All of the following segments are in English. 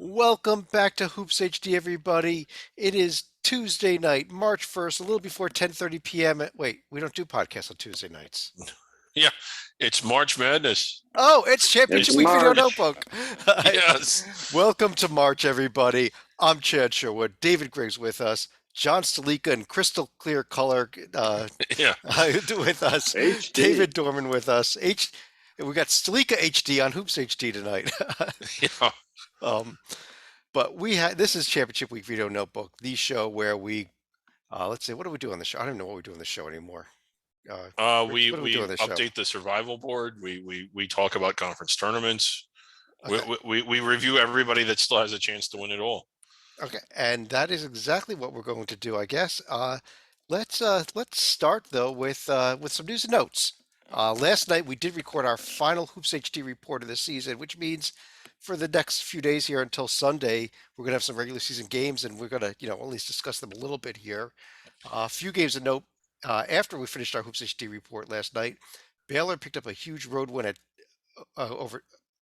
Welcome back to Hoops HD, everybody. It is Tuesday night, March 1st, a little before 10:30 p.m. Wait, we don't do podcasts on Tuesday nights. Yeah, it's March Madness. Oh, it's It's Championship Week Video March. Notebook. Yes. Welcome to March, everybody. I'm Chad Sherwood. David Griggs with us. John Stalika in crystal clear color Yeah. with us. HD. David Dorman with us. We got Stalika HD on Hoops HD tonight. Yeah. um, But this is Championship Week Video Notebook, the show where we let's see, what do we do on the show? I don't even know what we do on the show anymore. Rich, We what do we do on we this show? update the survival board. We talk about conference tournaments. Okay, We review everybody that still has a chance to win it all. okay, and that is exactly what we're going to do, I guess. Let's start though with some news and notes. Last night we did record our final Hoops HD report of the season, which means for the next few days here until Sunday, we're gonna have some regular season games, and we're gonna, at least discuss them a little bit here. A few games of note. After we finished our Hoops HD report last night, Baylor picked up a huge road win at over.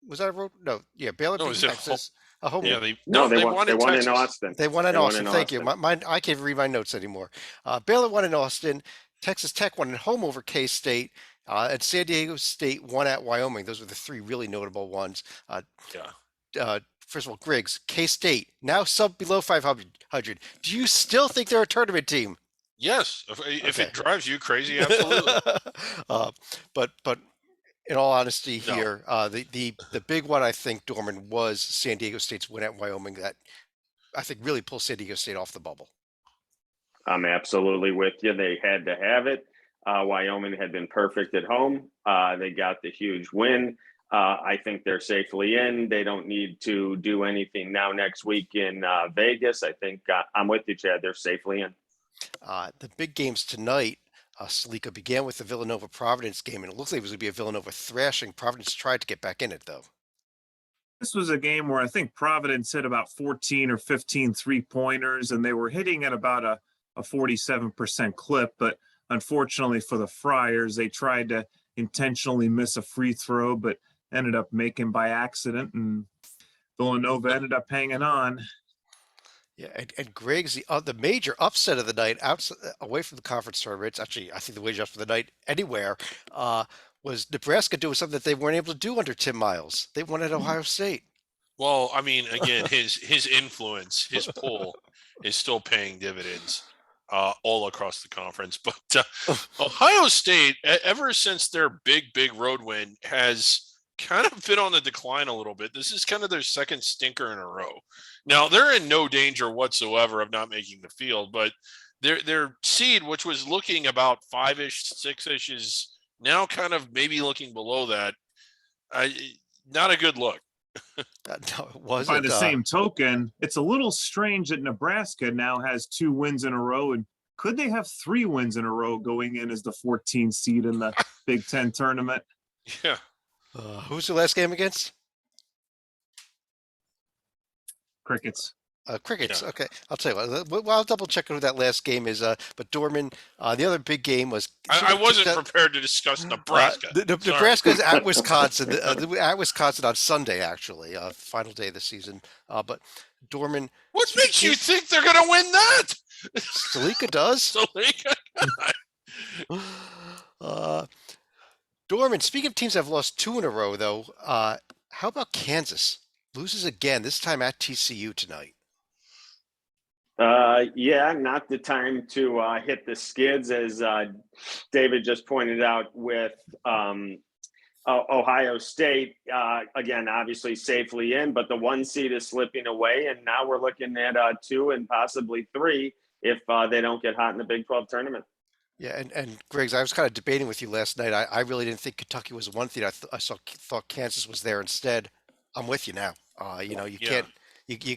Was that a road? No, yeah, Baylor No, beat is it? Texas. A home Yeah, win. they No, no, they they won. won They in won in Texas. Austin. They won in They won Austin. in Thank you. Austin. I can't read my notes anymore. Baylor won in Austin. Texas Tech won at home over K-State. And San Diego State won at Wyoming. Those were the three really notable ones. Yeah. First of all, Griggs, K-State, now sub below 500. Do you still think they're a tournament team? Yes. If Okay. it drives you crazy, absolutely. uh, but in all honesty, No. here, the big one I think, Dorman, was San Diego State's win at Wyoming. That I think really pulls San Diego State off the bubble. I'm absolutely with you. They had to have it. Wyoming had been perfect at home. They got the huge win. I think they're safely in. They don't need to do anything now next week in Vegas. I think I'm with you, Chad. They're safely in. The big games tonight, Salika, began with the Villanova Providence game, and it looks like it was going to be a Villanova thrashing. Providence tried to get back in it, though. This was a game where I think Providence hit about 14 or 15 3-pointers, and they were hitting at about a 47% clip. But unfortunately for the Friars, they tried to intentionally miss a free throw, but ended up making by accident, and Villanova ended up hanging on. Yeah, and Griggs, the major upset of the night, away from the conference tournaments, actually, I think the major upset of the night anywhere, was Nebraska doing something that they weren't able to do under Tim Miles. They won at Ohio State. Well, I mean, again, his influence, his pull, is still paying dividends all across the conference. But Ohio State, ever since their big road win, has kind of been on the decline a little bit. This is kind of their second stinker in a row. Now they're in no danger whatsoever of not making the field, but their seed, which was looking about 5-ish, 6-ish, is now kind of maybe looking below that. Not a good look. No, it wasn't. By the same token, it's a little strange that Nebraska now has 2 wins in a row, and could they have 3 wins in a row going in as the 14th seed in the Big Ten tournament? Yeah. Who's the last game against? Crickets. Crickets. Yeah. Okay, I'll tell you what. Well, I'll double check who that last game is. But Dorman, the other big game was. I wasn't prepared to discuss Nebraska. Nebraska is at Wisconsin. At Wisconsin on Sunday, actually, final day of the season. But Dorman. What makes you think they're going to win that? Salika does. Dorman. Speaking of teams that have lost 2 in a row, though, how about Kansas? Loses again. This time at TCU tonight. Yeah, not the time to hit the skids, as David just pointed out with Ohio State. Again, obviously safely in, but the 1 seed is slipping away, and now we're looking at 2 and possibly 3 if they don't get hot in the Big 12 tournament. Yeah, and Griggs, I was kind of debating with you last night. I really didn't think Kentucky was 1 seed. I thought Kansas was there instead. I'm with you now. You can't.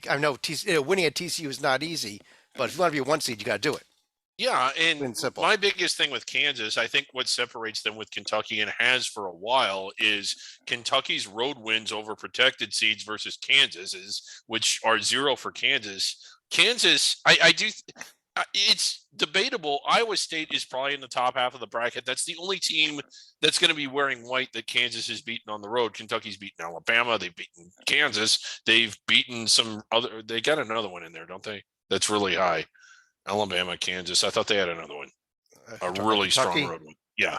I know winning at TCU is not easy, but if you want to be a 1 seed, you got to do it. Yeah, and simple. My biggest thing with Kansas, I think what separates them with Kentucky and has for a while, is Kentucky's road wins over protected seeds versus Kansas's, which are 0 for Kansas. Kansas, It's debatable. Iowa State is probably in the top half of the bracket. That's the only team that's going to be wearing white that Kansas has beaten on the road. Kentucky's beaten Alabama. They've beaten Kansas. They've beaten some other. They got another one in there, don't they? That's really high. Alabama, Kansas. I thought they had another one. A really strong road one. Yeah.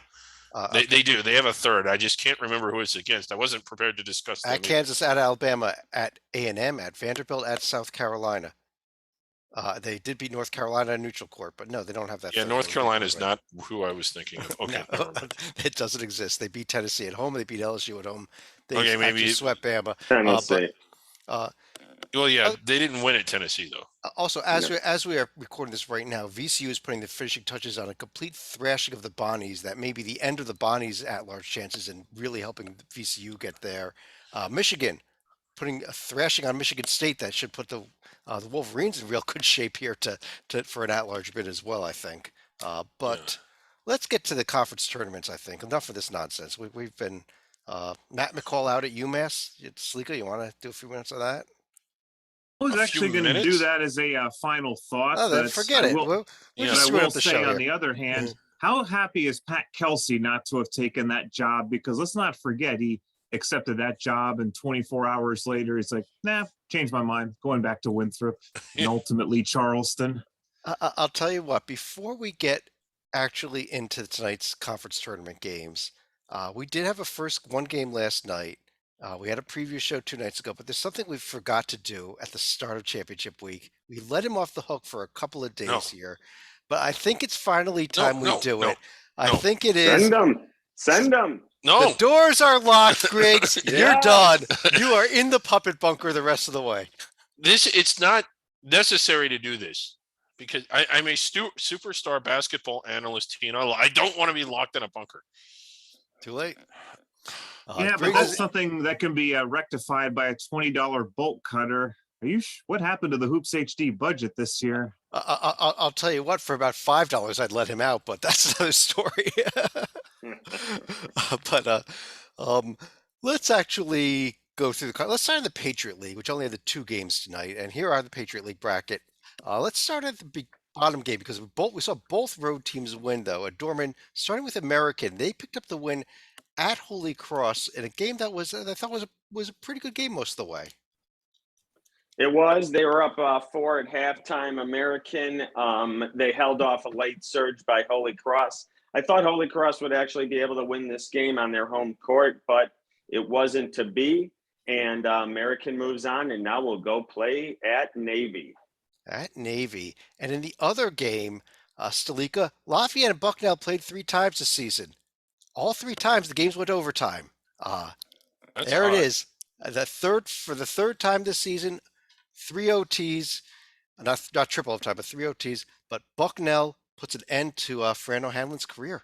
Okay. They do. They have a third. I just can't remember who it's against. I wasn't prepared to discuss them. At Kansas, at Alabama, at A&M, at Vanderbilt, at South Carolina. They did beat North Carolina in neutral court, but no, they don't have that. Yeah, North Carolina is not who I was thinking of. Okay, no, it doesn't exist. They beat Tennessee at home. They beat LSU at home. They okay, maybe swept Bama. Tennessee. Well, yeah, they didn't win at Tennessee though. Also, as we are recording this right now, VCU is putting the finishing touches on a complete thrashing of the Bonnies. That may be the end of the Bonnies' at-large chances and really helping VCU get there. Michigan putting a thrashing on Michigan State that should put the Wolverines in real good shape here for an at-large bid as well, I think. But let's get to the conference tournaments. I think enough of this nonsense. We've been Matt McCall out at UMass. Sleeka, you want to do a few minutes of that? I was actually going to do that as a final thought. Oh, then forget it. But I will say, on the other hand, how happy is Pat Kelsey not to have taken that job? Because let's not forget, he accepted that job, and 24 hours later, he's like, nah, changed my mind, going back to Winthrop and ultimately Charleston. I'll tell you what, before we get actually into tonight's conference tournament games, we did have a first one game last night. We had a preview show 2 nights ago, but there's something we forgot to do at the start of championship week. We let him off the hook for a couple of days here, but I think it's finally time we do it. I think it is. Send them. No. The doors are locked, Griggs. You're done. You are in the puppet bunker the rest of the way. It's not necessary to do this because I'm a superstar basketball analyst, Tina. I don't want to be locked in a bunker. Too late. Yeah, but that's something that can be rectified by a $20 bolt cutter. What happened to the Hoops HD budget this year? I'll tell you what, for about $5, I'd let him out, but that's another story. But let's actually go through let's start in the Patriot League, which only had the 2 games tonight. And here are the Patriot League bracket. Let's start at the bottom game because we saw both road teams win, though. Dorman, starting with American, they picked up the win at Holy Cross in a game that I thought was a pretty good game most of the way. It was. They were up 4 at halftime. American, they held off a late surge by Holy Cross. I thought Holy Cross would actually be able to win this game on their home court, but it wasn't to be. And American moves on, and now we'll go play at Navy. At Navy. And in the other game, Stalika, Lafayette and Bucknell played 3 times this season. All 3 times the games went overtime. There it is. For the third time this season, 3 OTs, not triple overtime, but 3 OTs. But Bucknell puts an end to Fran O'Hanlon's career.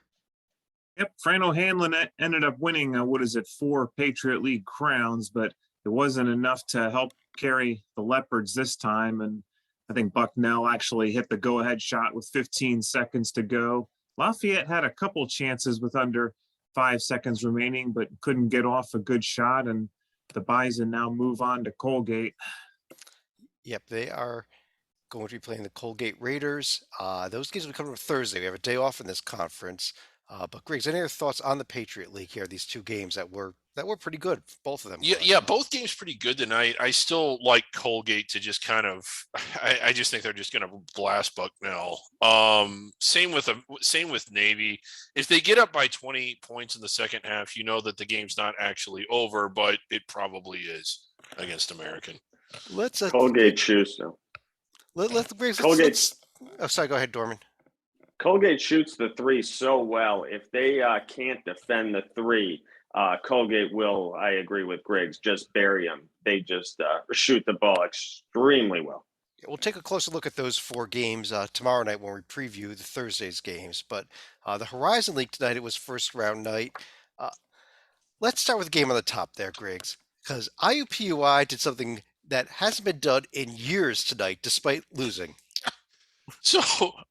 Yep, Fran O'Hanlon ended up winning, 4 Patriot League crowns, but it wasn't enough to help carry the Leopards this time. And I think Bucknell actually hit the go-ahead shot with 15 seconds to go. Lafayette had a couple chances with under 5 seconds remaining, but couldn't get off a good shot. And the Bison now move on to Colgate. Yep, they are going to be playing the Colgate Raiders. Those games will be coming on Thursday. We have a day off in this conference. But Griggs, any other thoughts on the Patriot League here? These 2 games that were pretty good, both of them. Yeah, both games pretty good tonight. I still like Colgate to just kind of. I just think they're just going to blast Bucknell. Same with Navy. If they get up by 20 points in the second half, you know that the game's not actually over, but it probably is against American. Let's Colgate shoots though. Sorry, go ahead, Dorman. Colgate shoots the 3 so well. If they can't defend the 3, Colgate will, I agree with Griggs, just bury them. They just shoot the ball extremely well. We'll take a closer look at those 4 games tomorrow night when we preview the Thursday's games. But the Horizon League tonight, it was first round night. Let's start with the game on the top there, Griggs, because IUPUI did something that hasn't been done in years tonight, despite losing. So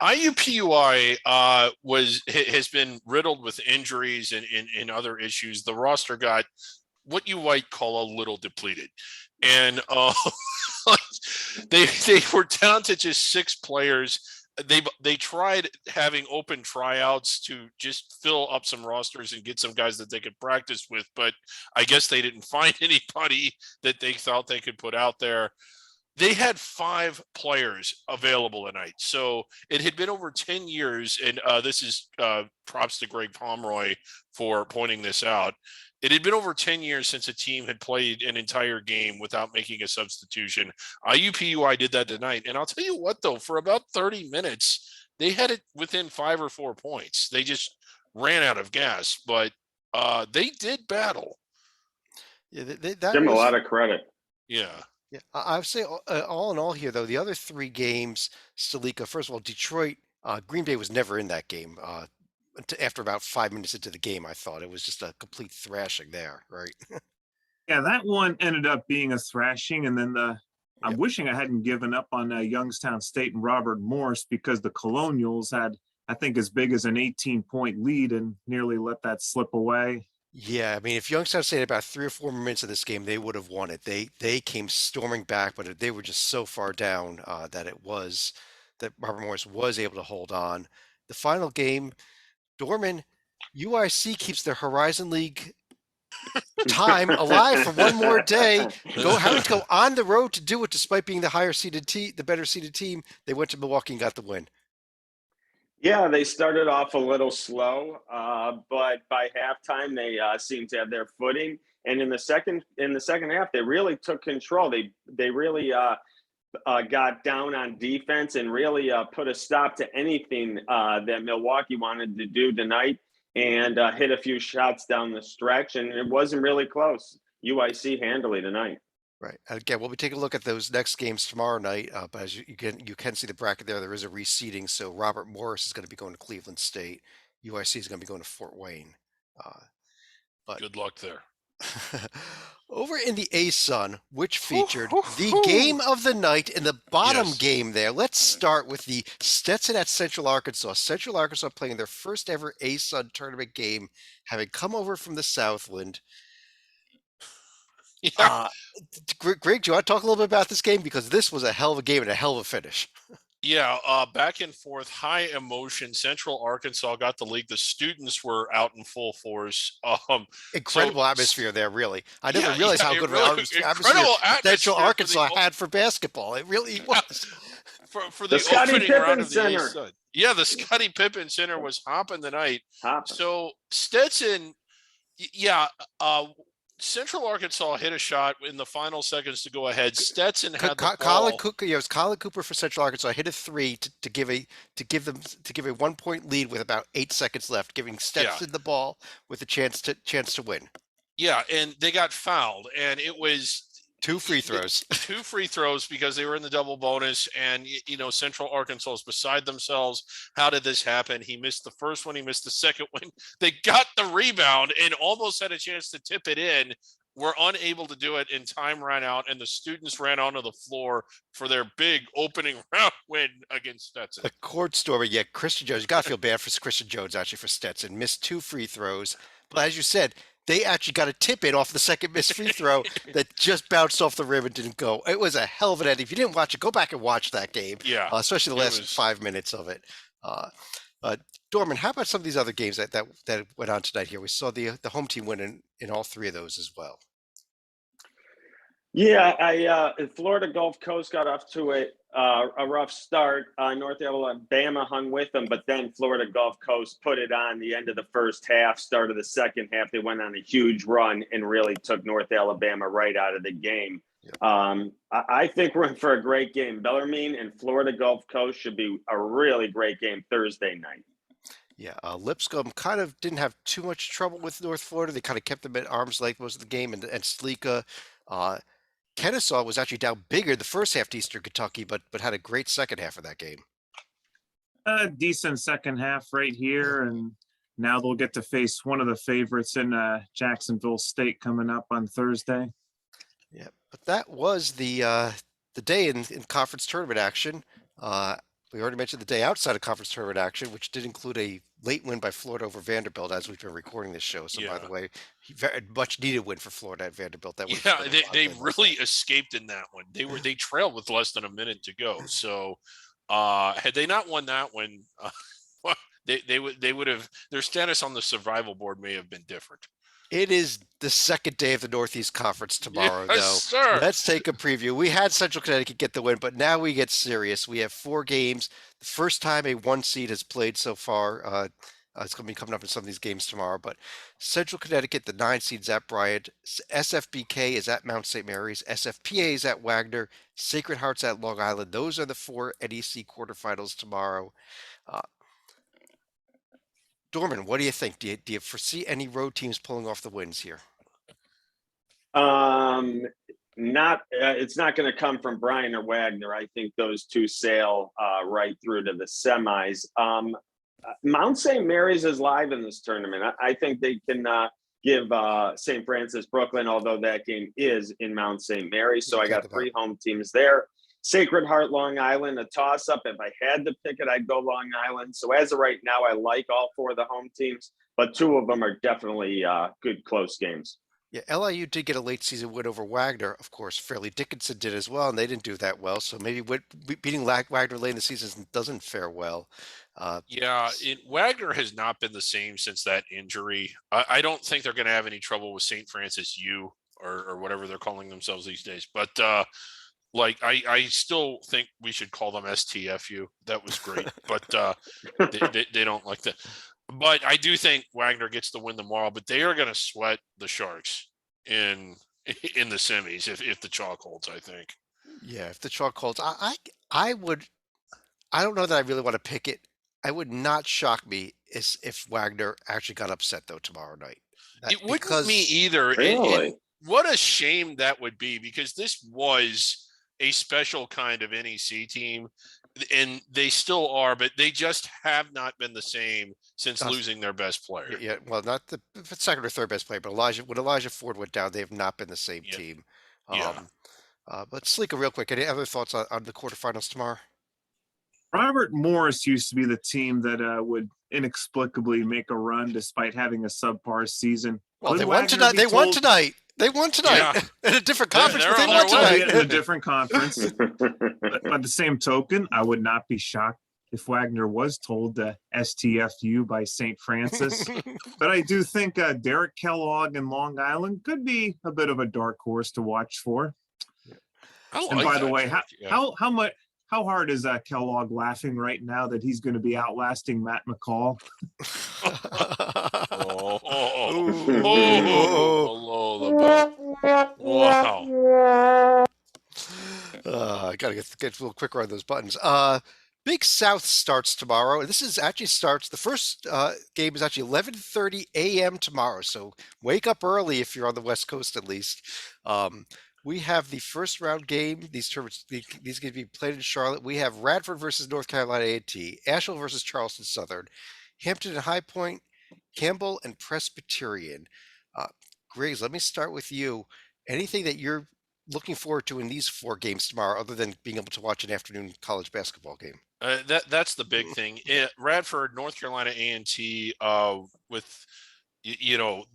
IUPUI has been riddled with injuries and other issues. The roster got what you might call a little depleted, and they were down to just 6 players they tried having open tryouts to just fill up some rosters and get some guys that they could practice with, but I guess they didn't find anybody that they thought they could put out there. They had 5 players available tonight. So it had been over 10 years, and this is props to Greg Pomeroy for pointing this out. It had been over 10 years since a team had played an entire game without making a substitution. IUPUI did that tonight. And I'll tell you what, though, for about 30 minutes, they had it within 5 or 4 points. They just ran out of gas, but they did battle. Yeah, that Give them a lot of credit. Yeah. Yeah, I would say all in all here, though, the other 3 games, Stalika, first of all, Detroit, Green Bay was never in that game. After about 5 minutes into the game, I thought it was just a complete thrashing there, right? Yeah, that one ended up being a thrashing. And then I'm Yep. wishing I hadn't given up on Youngstown State and Robert Morris, because the Colonials had, I think, as big as an 18-point lead and nearly let that slip away. Yeah, I mean, if Youngstown stayed about 3 or 4 minutes of this game, they would have won it. They came storming back, but they were just so far down that Robert Morris was able to hold on. The final game, Dorman, UIC keeps their Horizon League time alive for one more day. Having to go on the road to do it, despite being the better seeded team. They went to Milwaukee and got the win. Yeah, they started off a little slow, but by halftime they seemed to have their footing. And in the second half, they really took control. They really got down on defense and really put a stop to anything that Milwaukee wanted to do tonight, and hit a few shots down the stretch. And it wasn't really close. UIC handily tonight. Right. Again, we'll be taking a look at those next games tomorrow night. But as you can see the bracket there is a reseeding. So Robert Morris is going to be going to Cleveland State. UIC is going to be going to Fort Wayne. But Good luck there. over in the A-Sun, which featured the game of the night in the bottom game there. Let's start with the Stetson at Central Arkansas. Central Arkansas playing their first ever A-Sun tournament game, having come over from the Southland. Yeah. Greg, do you want to talk a little bit about this game? Because this was a hell of a game and a hell of a finish. Yeah, back and forth, high emotion. Central Arkansas got the league. The students were out in full force. Incredible atmosphere there, really. I never Yeah, realized yeah, how it good really- of an incredible atmosphere Central atmosphere for the Arkansas had for basketball. It really was. for the Scottie opening Pippen round of the Center. A-Sun. Yeah, the Scottie Pippen Center was hopping the night. Hopping. So Stetson, yeah, Central Arkansas hit a shot in the final seconds to go ahead. Stetson had the Colin ball. Cooper, it was Colin Cooper for Central Arkansas hit a 3 to give a 1-point lead with about 8 seconds left, giving Stetson the ball with a chance to win. Yeah, and they got fouled, and it was 2 free throws. 2 free throws because they were in the double bonus, and Central Arkansas is beside themselves. How did this happen? He missed the first one, he missed the second one. They got the rebound and almost had a chance to tip it in. Were unable to do it, and time ran out, and the students ran onto the floor for their big opening round win against Stetson. A court stormer, yeah. Christian Jones, you got to feel bad for Christian Jones, actually, for Stetson. Missed 2 free throws. But as you said, they actually got a tip in off the second missed free throw that just bounced off the rim and didn't go. It was a hell of an end. If you didn't watch it, go back and watch that game. Yeah, especially the last 5 minutes of it. Dorman, how about some of these other games that went on tonight here? We saw the home team win in all 3 of those as well. Yeah, Florida Gulf Coast got off to a rough start. North Alabama hung with them, but then Florida Gulf Coast put it on the end of the first half, start of the second half. They went on a huge run and really took North Alabama right out of the game. Yep. I think we're in for a great game. Bellarmine and Florida Gulf Coast should be a really great game Thursday night. Yeah, Lipscomb kind of didn't have too much trouble with North Florida. They kind of kept them at arm's length most of the game, and Sleeka, Kennesaw was actually down bigger the first half to Eastern Kentucky, but had a great second half of that game. A decent second half right here, and now they'll get to face one of the favorites in Jacksonville State coming up on Thursday. Yeah, but that was the day in conference tournament action. We already mentioned the day outside of conference tournament action, which did include a late win by Florida over Vanderbilt as we've been recording this show. So, by the way, very much needed win for Florida at Vanderbilt. That they really escaped in that one. They trailed with less than a minute to go. So Had they not won that one, they would have, their status on the survival board may have been different. It is the second day of the Northeast Conference tomorrow, Yes, though. sir. Let's take a preview. We had Central Connecticut get the win, but now we get serious. We have 4 games. The first time a 1 seed has played so far. It's going to be coming up in some of these games tomorrow. But Central Connecticut, the 9 seeds at Bryant. SFBK is at Mount St. Mary's. SFPA is at Wagner. Sacred Hearts at Long Island. Those are the 4 NEC quarterfinals tomorrow. Dorman, what do you think? Do you foresee any road teams pulling off the wins here? Not. It's not going to come from Bryan or Wagner. I think those 2 sail right through to the semis. Mount St. Mary's is live in this tournament. I think they can give St. Francis Brooklyn, although that game is in Mount St. Mary's. So I got 3 home teams there. Sacred Heart, Long Island, a toss-up. If I had to pick it, I'd go Long Island. So as of right now, I like all 4 of the home teams, but 2 of them are definitely good, close games. Yeah, LIU did get a late season win over Wagner, of course. Fairleigh Dickinson did as well, and they didn't do that well. So maybe beating Wagner late in the season doesn't fare well. Wagner has not been the same since that injury. I don't think they're going to have any trouble with St. Francis U or whatever they're calling themselves these days. But I still think we should call them STFU. That was great, but they don't like that. But I do think Wagner gets the win tomorrow. But they are going to sweat the Sharks in the semis if the chalk holds. I think. Yeah, if the chalk holds, I would. I don't know that I really want to pick it. I would not shock me if Wagner actually got upset though tomorrow night. It wouldn't me either. Really? What a shame that would be, because this was a special kind of NEC team, and they still are, but they just have not been the same since losing their best player. Yeah, well, not the second or third best player, but when Elijah Ford went down, they have not been the same team. But Sleeka, real quick, any other thoughts on the quarterfinals tomorrow? Robert Morris used to be the team that would inexplicably make a run despite having a subpar season. Well, they won tonight. They won tonight. They won tonight in a different conference, but they won tonight. In a different conference. But by the same token, I would not be shocked if Wagner was told to STFU by St. Francis. But I do think Derek Kellogg in Long Island could be a bit of a dark horse to watch for. And by the way, how hard is Kellogg laughing right now that he's going to be outlasting Matt McCall? Wow. I got to get a little quicker on those buttons. Big South starts tomorrow. This is actually starts. The first game is actually 11:30 a.m. tomorrow. So wake up early if you're on the West Coast, at least. We have the first round game. These games going to be played in Charlotte. We have Radford versus North Carolina A&T, Asheville versus Charleston Southern, Hampton and High Point, Campbell and Presbyterian. Griggs, let me start with you. Anything that you're looking forward to in these 4 games tomorrow, other than being able to watch an afternoon college basketball game? That's the big thing. Radford, North Carolina A&T, with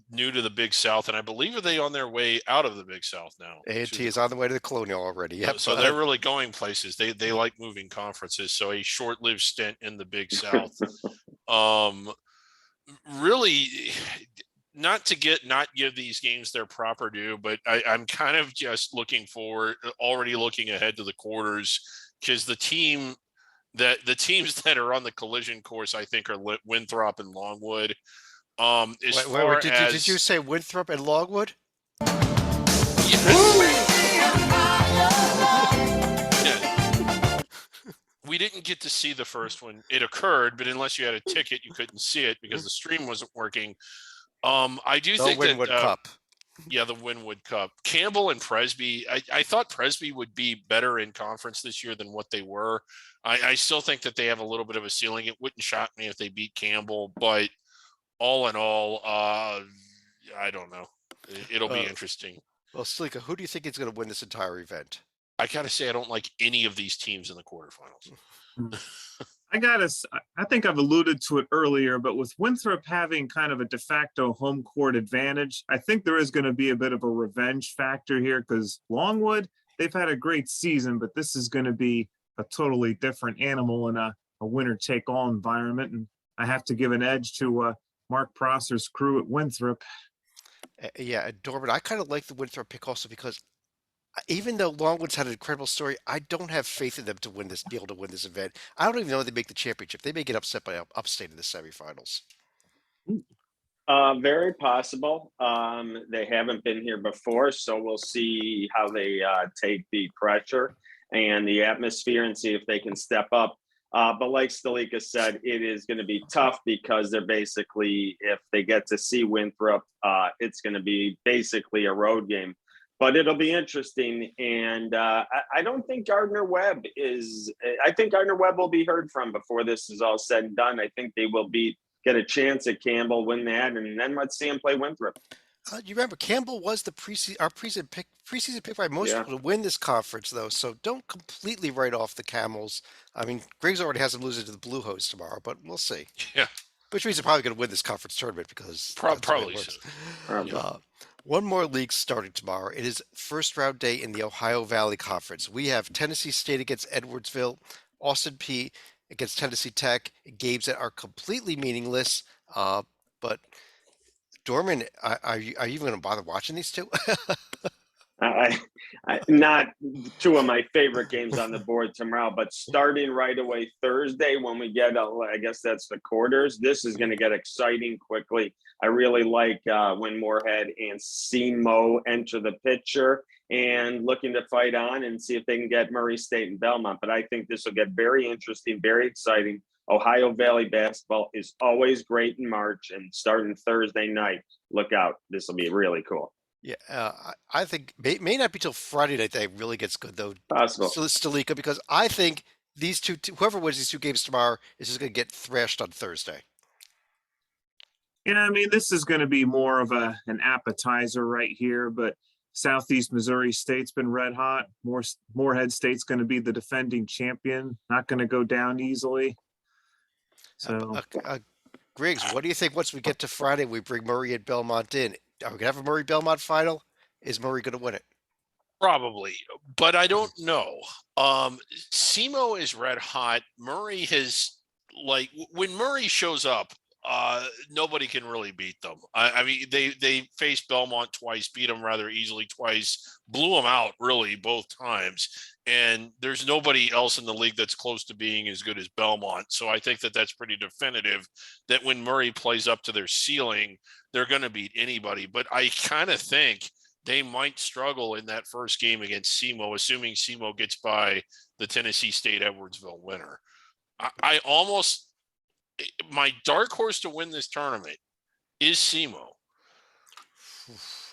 new to the Big South, and I believe are they on their way out of the Big South now? A&T is on the way to the Colonial already. Yep. So they're really going places. They like moving conferences. So a short-lived stint in the Big South. Really, not give these games their proper due, but I'm kind of just already looking ahead to the quarters, because the teams that are on the collision course, I think, are Winthrop and Longwood. Did you say Winthrop and Longwood? Yeah. We didn't get to see the first one. It occurred, but unless you had a ticket, you couldn't see it because the stream wasn't working. I do think Winwood Cup. Yeah, the Winwood Cup. Campbell and Presby. I thought Presby would be better in conference this year than what they were. I still think that they have a little bit of a ceiling. It wouldn't shock me if they beat Campbell, but all in all, I don't know. It'll be interesting. Well, Sleeka, who do you think is going to win this entire event? I got to say, I don't like any of these teams in the quarterfinals. I think I've alluded to it earlier, but with Winthrop having kind of a de facto home court advantage, I think there is going to be a bit of a revenge factor here, because Longwood, they've had a great season, but this is going to be a totally different animal in a winner-take-all environment. And I have to give an edge to Mark Prosser's crew at Winthrop. Yeah, and Dorman, I kind of like the Winthrop pick also because even though Longwood's had an incredible story, I don't have faith in them to win this, be able to win this event. I don't even know if they make the championship. They may get upset by Upstate in the semifinals. Very possible. They haven't been here before, so we'll see how they take the pressure and the atmosphere and see if they can step up. But like Stalika said, it is going to be tough because they're basically, if they get to see Winthrop, it's going to be basically a road game. But it'll be interesting. And I don't think Gardner Webb is, I think Gardner Webb will be heard from before this is all said and done. I think they will get a chance at Campbell, win that, and then let's see him play Winthrop. You remember Campbell was the preseason pick by most people to win this conference, though. So don't completely write off the Camels. I mean, Griggs already has them losing to the Blue Hose tomorrow, but we'll see. Yeah. Which means they're probably going to win this conference tournament because Probably so. One more league starting tomorrow. It is first round day in the Ohio Valley Conference. We have Tennessee State against Edwardsville, Austin P against Tennessee Tech, games that are completely meaningless. But Dorman, are you even going to bother watching these two? Not two of my favorite games on the board tomorrow, but starting right away Thursday when we get, I guess that's the quarters. This is going to get exciting quickly. I really like when Moorhead and SEMO enter the picture and looking to fight on and see if they can get Murray State and Belmont. But I think this will get very interesting, very exciting. Ohio Valley basketball is always great in March, and starting Thursday night, look out. This will be really cool. Yeah, I think may not be till Friday night that it really gets good, though. Possible. Stalika, because I think these two, whoever wins these two games tomorrow is just going to get thrashed on Thursday. Yeah, I mean, this is going to be more of an appetizer right here, but Southeast Missouri State's been red hot. Moorhead State's going to be the defending champion, not going to go down easily. So, Griggs, what do you think once we get to Friday, we bring Murray and Belmont in? Are we going to have a Murray-Belmont final? Is Murray going to win it? Probably, but I don't know. SEMO is red hot. Murray has, when Murray shows up, nobody can really beat them. I mean, they faced Belmont twice, beat them rather easily twice, blew them out really both times. And there's nobody else in the league that's close to being as good as Belmont. So I think that that's pretty definitive that when Murray plays up to their ceiling, they're going to beat anybody. But I kind of think they might struggle in that first game against SEMO, assuming SEMO gets by the Tennessee State Edwardsville winner. My dark horse to win this tournament is SEMO.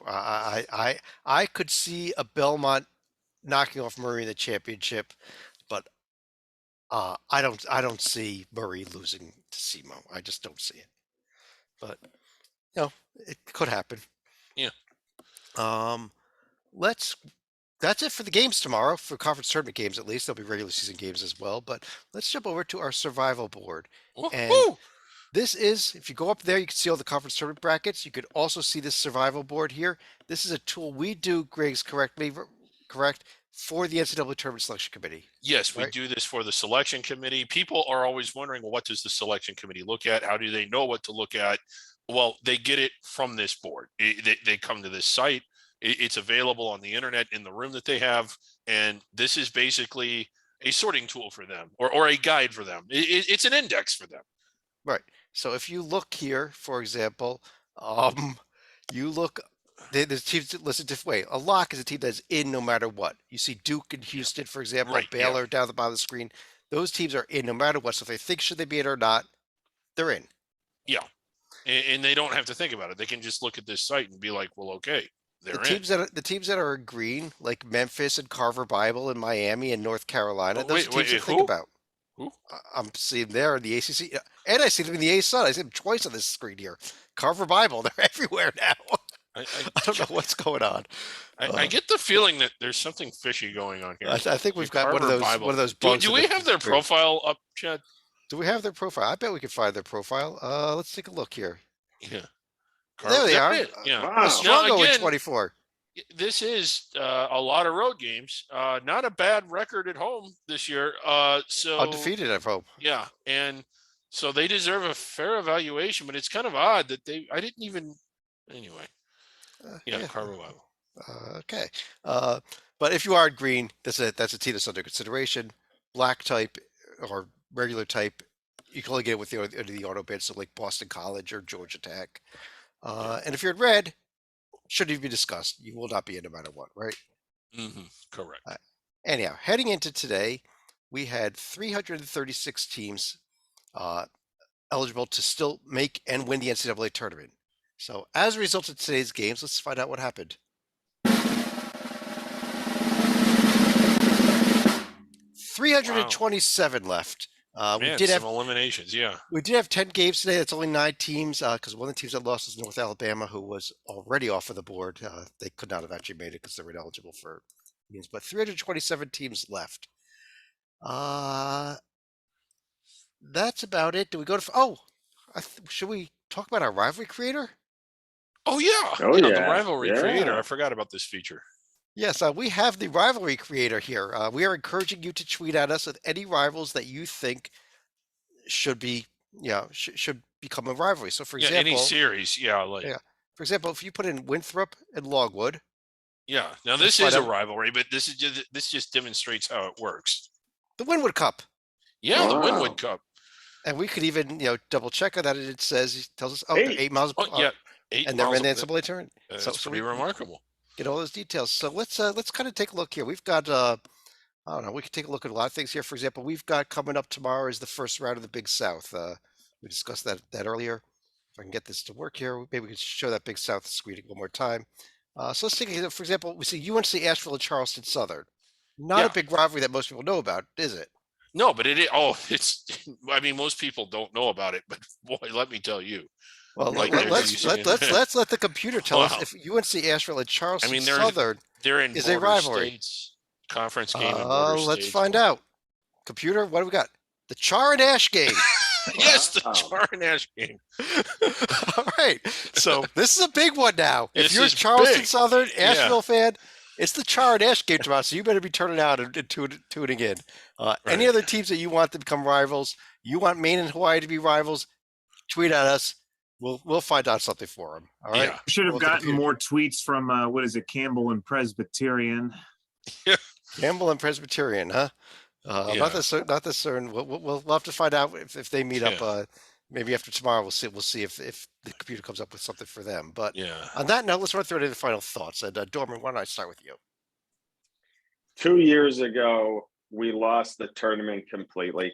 I could see a Belmont knocking off Murray in the championship, but I don't see Murray losing to SEMO. I just don't see it. But it could happen. Yeah. That's it for the games tomorrow, for conference tournament games at least. There'll be regular season games as well. But let's jump over to our survival board. And this is, if you go up there, you can see all the conference tournament brackets. You could also see this survival board here. This is a tool we do, Griggs, correct, for the NCAA Tournament Selection Committee. Yes, we do this for the selection committee. People are always wondering, well, what does the selection committee look at? How do they know what to look at? Well, they get it from this board. They come to this site. It's available on the internet in the room that they have. And this is basically a sorting tool for them or a guide for them. It's an index for them. Right. So if you look here, for example, you look, the teams listed a different way. A lock is a team that's in no matter what. You see Duke and Houston, for example, Right, Baylor down the bottom of the screen. Those teams are in no matter what. So if they think should they be in or not, they're in. Yeah. And they don't have to think about it. They can just look at this site and be like, well, okay, they're in. The teams that are in green, like Memphis and Carver Bible and Miami and North Carolina, those are teams to think about. Who? I'm seeing there in the ACC, and I see them in the A-Sun. I see them twice on this screen here. Carver Bible, they're everywhere now. I don't know what's going on. I get the feeling that there's something fishy going on here. I think we've got one of those. Do we have their profile up, Chad? Do we have their profile? I bet we can find their profile. Let's take a look here. Yeah. There they are. Yeah. Wow. Strongo at 24. this is a lot of road games. Not a bad record at home this year. So Undefeated at home. yeah, and so they deserve a fair evaluation. But it's kind of odd that I didn't even. Anyway, yeah, Yeah. Carbo. Okay. But if you are green, that's a team that's under consideration. Black type or regular type, you can only get it with the auto bid, so like Boston College or Georgia Tech. And if you're in red, shouldn't even be discussed. You will not be in no matter what, right? Correct. Anyhow, heading into today, we had 336 teams eligible to still make and win the NCAA tournament. So as a result of today's games, let's find out what happened. 327 left. Man, we did some have eliminations. Yeah. We did have 10 games today. That's only 9 teams because one of the teams that lost was North Alabama, who was already off of the board. They could not have actually made it because they were ineligible for games. But 327 teams left. That's about it. Do we go to? Should we talk about our rivalry creator? Oh yeah. Oh, The yeah. rivalry Yeah. creator. I forgot about this feature. Yes, we have the rivalry creator here. We are encouraging you to tweet at us with any rivals that you think should be, should become a rivalry. So, for Yeah, example, any series. Yeah, like Yeah. for example, if you put in Winthrop and Logwood, yeah. Now Let's this find is a out. rivalry, but this just demonstrates how it works. the Winwood Cup, Yeah, the Wow. Winwood Cup. and we could even, double check on that. And it tells us, Eight. 8 miles, Oh yeah, 8 and they're miles in the up NCAA tournament. That's so pretty we remarkable. get all those details. So let's kind of take a look here. We've got, I don't know, we can take a look at a lot of things here. For example, we've got coming up tomorrow is the first round of the Big South. We discussed that earlier. If I can get this to work here, maybe we can show that Big South screen one more time. So let's take, for example, we see UNC Asheville and Charleston Southern. Not Yeah. a big rivalry that most people know about, is it? No, but it is. Oh, it's. I mean, most people don't know about it, but boy, let me tell you. Well, Like let's let the computer tell us Wow. if UNC Asheville and Charleston I mean, Southern they're in is a border rivalry. states, conference game in border Let's states. find out. Computer, what do we got? The Char and Ash game. Yes, the Wow. Char and Ash game. All right. So this is a big one now. If This you're a is Charleston big. Southern Yeah. Asheville fan, it's the Char and Ash game tomorrow. So you better be turning out and tuning in. Any Right. other teams that you want to become rivals, you want Maine and Hawaii to be rivals, tweet at us. We'll find out something for them. All right. Yeah. Should have Well, the gotten computer- more tweets from what is it, Campbell and Presbyterian. Campbell and Presbyterian, huh? Yeah. Not this certain. We'll have to find out if they meet up. Maybe after tomorrow, we'll see if the computer comes up with something for them. But Yeah. on that note, let's run through the final thoughts. And Dorman, why don't I start with you? 2 years ago, we lost the tournament completely.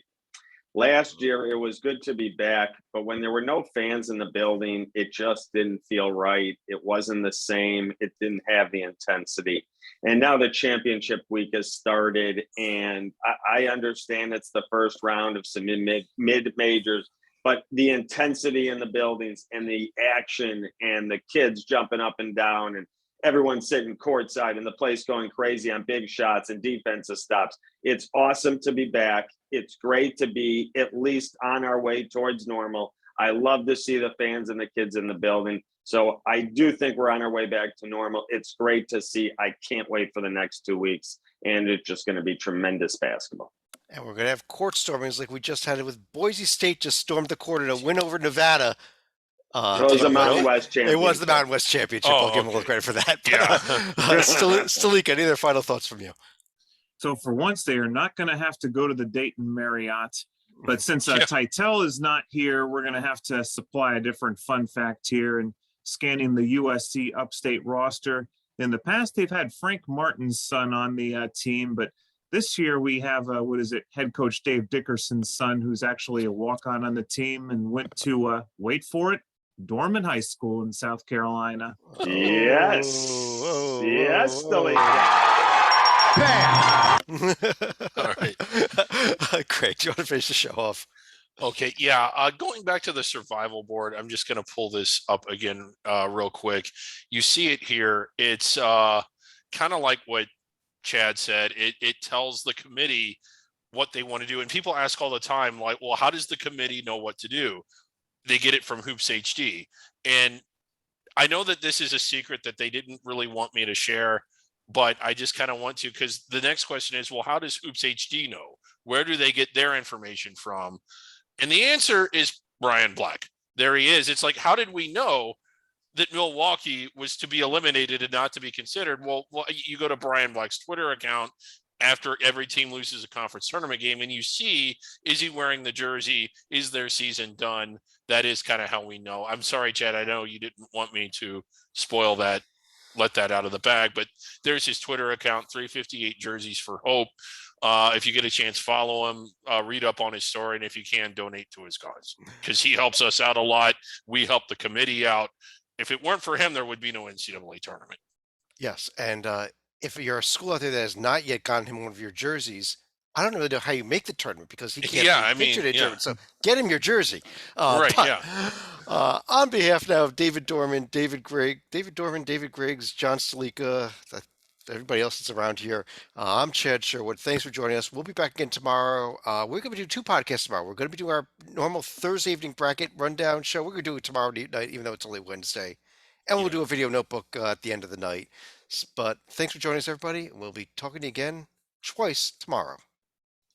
Last year, it was good to be back, but when there were no fans in the building, it just didn't feel right. It wasn't the same. It didn't have the intensity. And now the championship week has started, and I understand it's the first round of some mid-majors, but the intensity in the buildings and the action and the kids jumping up and down and everyone sitting courtside and the place going crazy on big shots and defensive stops. It's awesome to be back. It's great to be at least on our way towards normal. I love to see the fans and the kids in the building. So I do think we're on our way back to normal. It's great to see. I can't wait for the next 2 weeks. And it's just going to be tremendous basketball. And we're going to have court stormings like we just had it with Boise State just stormed the court in a win over Nevada. It was the Mountain West Championship. It was the Mountain West Championship. Oh, I'll give them a little okay. credit for that. But, Yeah. Stalika, any other final thoughts from you? So for once, they are not going to have to go to the Dayton Marriott. But since Yeah. Titel is not here, we're going to have to supply a different fun fact here. And scanning the USC upstate roster, in the past, they've had Frank Martin's son on the team. But this year, we have, head coach Dave Dickerson's son, who's actually a walk-on the team and went to, wait for it, Dorman High School in South Carolina. Yes. Yes, All right. Great. Do you want to finish the show off? Okay, yeah. Going back to the survival board, I'm just going to pull this up again real quick. You see it here. It's kind of like what Chad said. It tells the committee what they want to do. And people ask all the time, like, well, how does the committee know what to do? They get it from Hoops HD. And I know that this is a secret that they didn't really want me to share, but I just kind of want to, because the next question is, well, how does Hoops HD know? Where do they get their information from? And the answer is Brian Black. There he is. It's like, how did we know that Milwaukee was to be eliminated and not to be considered? Well, you go to Brian Black's Twitter account after every team loses a conference tournament game, and you see, is he wearing the jersey? Is their season done? That is kind of how we know. I'm sorry, Chad. I know you didn't want me to spoil that, let that out of the bag, but there's his Twitter account, 358 Jerseys for Hope. If you get a chance, follow him, read up on his story, and if you can, donate to his cause, because he helps us out a lot. We help the committee out. If it weren't for him, there would be no NCAA tournament. Yes, and if you're a school out there that has not yet gotten him one of your jerseys, I don't really know how you make the tournament because he can't be featured in the tournament. So get him your jersey. Right, but, yeah. On behalf now of David Dorman, David Griggs, John Stalika, everybody else that's around here, I'm Chad Sherwood. Thanks for joining us. We'll be back again tomorrow. We're going to do 2 podcasts tomorrow. We're going to be doing our normal Thursday evening bracket rundown show. We're going to do it tomorrow night, even though it's only Wednesday. And we'll do a video notebook at the end of the night. But thanks for joining us, everybody. We'll be talking to you again twice tomorrow.